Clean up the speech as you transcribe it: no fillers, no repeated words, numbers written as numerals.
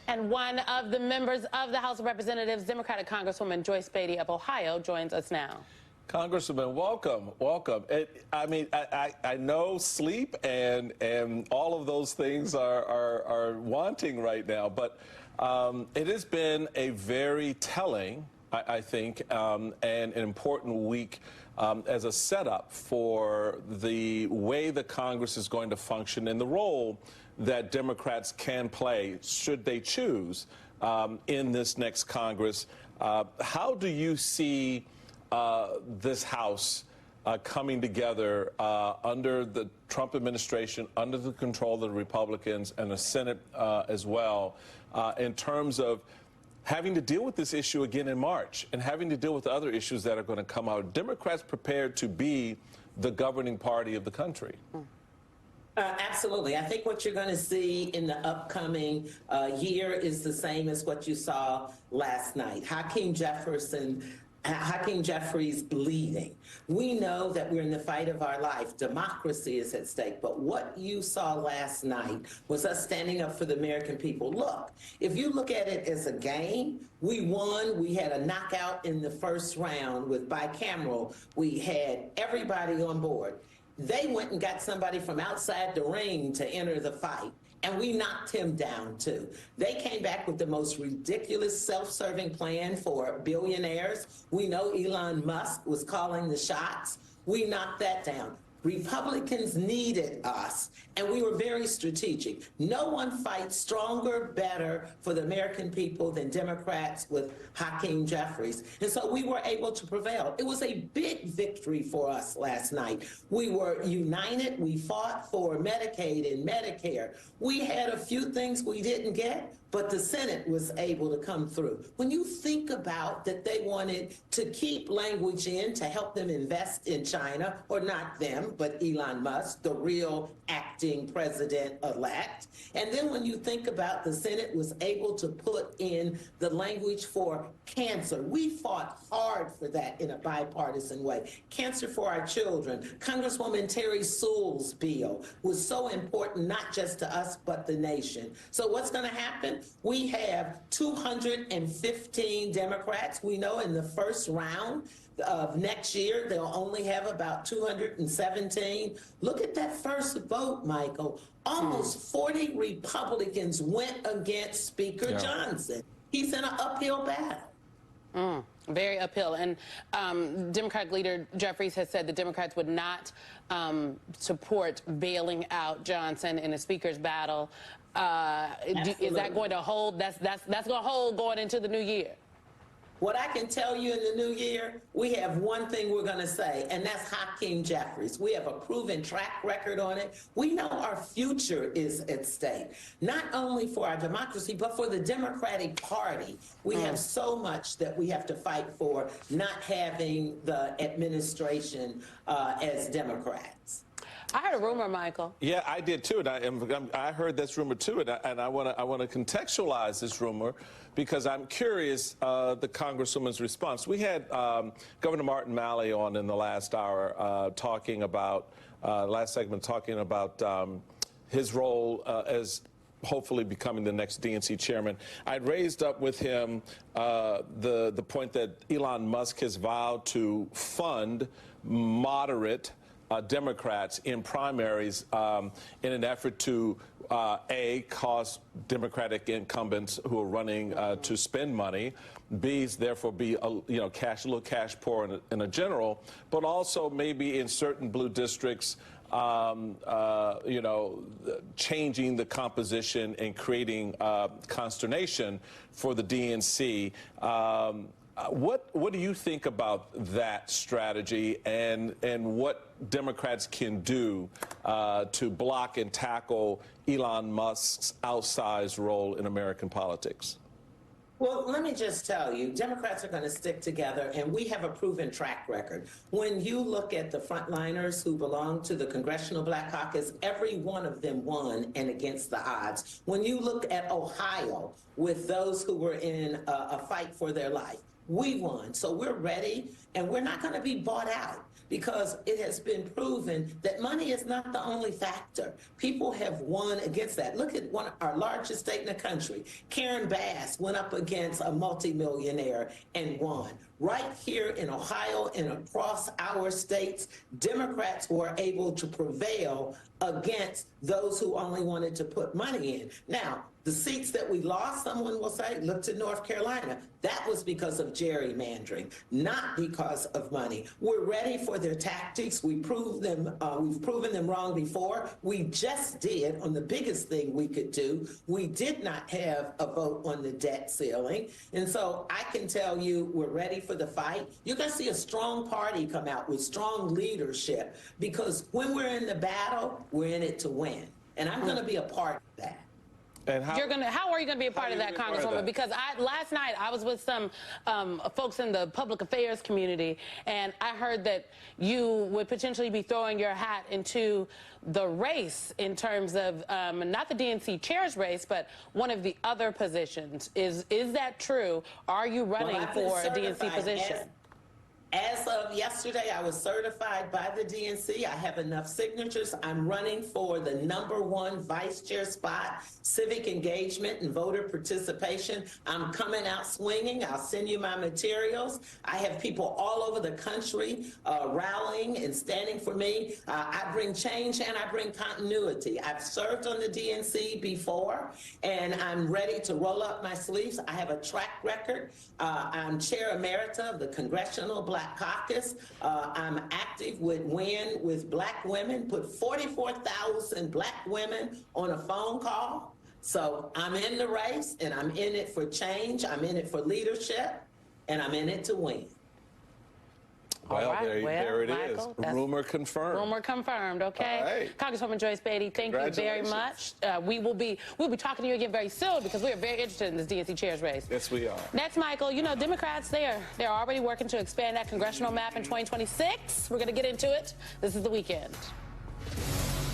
And one of the members of the House of Representatives, Democratic Congresswoman Joyce Beatty of Ohio, joins us now. Congresswoman, welcome, welcome. I know sleep and all of those things are wanting right now, but it has been a very telling, I think, and an important week as a setup for the way the Congress is going to function and the role that Democrats can play, should they choose, in this next Congress. How do you see this House coming together under the Trump administration, under the control of the Republicans and the Senate as well, in terms of having to deal with this issue again in March and having to deal with the other issues that are going to come out? Democrats prepared to be the governing party of the country? Absolutely. I think what you're going to see in the upcoming year is the same as what you saw last night. Hakeem Jeffries leading. We know that we're in the fight of our life. Democracy is at stake. But what you saw last night was us standing up for the American people. Look, if you look at it as a game, we won. We had a knockout in the first round with bicameral. We had everybody on board. They went and got somebody from outside the ring to enter the fight, and we knocked him down too. They came back with the most ridiculous self-serving plan for billionaires. We know Elon Musk was calling the shots. We knocked that down. Republicans needed us, and we were very strategic. No one fights stronger, better for the American people than Democrats with Hakeem Jeffries. And so we were able to prevail. It was a big victory for us last night. We were united. We fought for Medicaid and Medicare. We had a few things we didn't get, but the Senate was able to come through. When you think about that, they wanted to keep language in to help them invest in China, or not them, but Elon Musk, the real acting president-elect. And then when you think about the Senate was able to put in the language for cancer. We fought hard for that in a bipartisan way. Cancer for our children. Congresswoman Terry Sewell's bill was so important, not just to us, but the nation. So what's going to happen? We have 215 Democrats. We know in the first round of next year, they'll only have about 217. Look at that first vote, Michael. Almost 40 Republicans went against Speaker Johnson. He's in an uphill battle. Very uphill. And Democratic leader Jeffries has said the Democrats would not support bailing out Johnson in a speaker's battle. Is that going to hold? That's going to hold going into the new year. What I can tell you in the new year, we have one thing we're going to say, and that's Hakeem Jeffries. We have a proven track record on it. We know our future is at stake, not only for our democracy, but for the Democratic Party. We have so much that we have to fight for, not having the administration as Democrats. I heard a rumor, Michael. Yeah, I did too, and I heard this rumor too, and I want to contextualize this rumor because I'm curious the Congresswoman's response. We had Governor Martin Malley on in the last hour talking about last segment talking about his role as hopefully becoming the next DNC chairman. I'd raised up with him the point that Elon Musk has vowed to fund moderate Democrats in primaries in an effort to A, cause Democratic incumbents who are running to spend money, B, therefore be a little cash poor in a general, but also maybe in certain blue districts, changing the composition and creating consternation for the DNC. What do you think about that strategy and what Democrats can do to block and tackle Elon Musk's outsized role in American politics? Well, let me just tell you, Democrats are going to stick together, and we have a proven track record. When you look at the frontliners who belong to the Congressional Black Caucus, every one of them won and against the odds. When you look at Ohio with those who were in a fight for their life, we won. So we're ready, and we're not going to be bought out, because it has been proven that money is not the only factor. People have won against that. Look at our largest state in the country. Karen Bass went up against a multimillionaire and won. Right here in Ohio and across our states, Democrats were able to prevail against those who only wanted to put money in. Now, the seats that we lost, someone will say, look to North Carolina. That was because of gerrymandering, not because of money. We're ready for their tactics. We've proven them wrong before. We just did on the biggest thing we could do. We did not have a vote on the debt ceiling. And so I can tell you we're ready for the fight. You're going to see a strong party come out with strong leadership, because when we're in the battle, we're in it to win. And I'm going to be a part of that. And how are you going to be a part of that, Congresswoman? Because last night I was with some folks in the public affairs community, and I heard that you would potentially be throwing your hat into the race in terms of not the DNC chair's race, but one of the other positions. Is that true? Are you running for a DNC position? As of yesterday, I was certified by the DNC. I have enough signatures. I'm running for the #1 vice chair spot, civic engagement and voter participation. I'm coming out swinging. I'll send you my materials. I have people all over the country rallying and standing for me. I bring change and I bring continuity. I've served on the DNC before, and I'm ready to roll up my sleeves. I have a track record. I'm chair emerita of the Congressional Black Caucus. I'm active with WIN with Black women, put 44,000 Black women on a phone call. So I'm in the race, and I'm in it for change. I'm in it for leadership, and I'm in it to win. Well, there it is. Rumor confirmed. Rumor confirmed. Okay. Right. Congresswoman Joyce Beatty, thank you very much. We'll be talking to you again very soon, because we are very interested in this DNC chair's race. Yes, we are. Next, Michael, you know, Democrats, they're already working to expand that congressional map in 2026. We're going to get into it. This is The Weekend.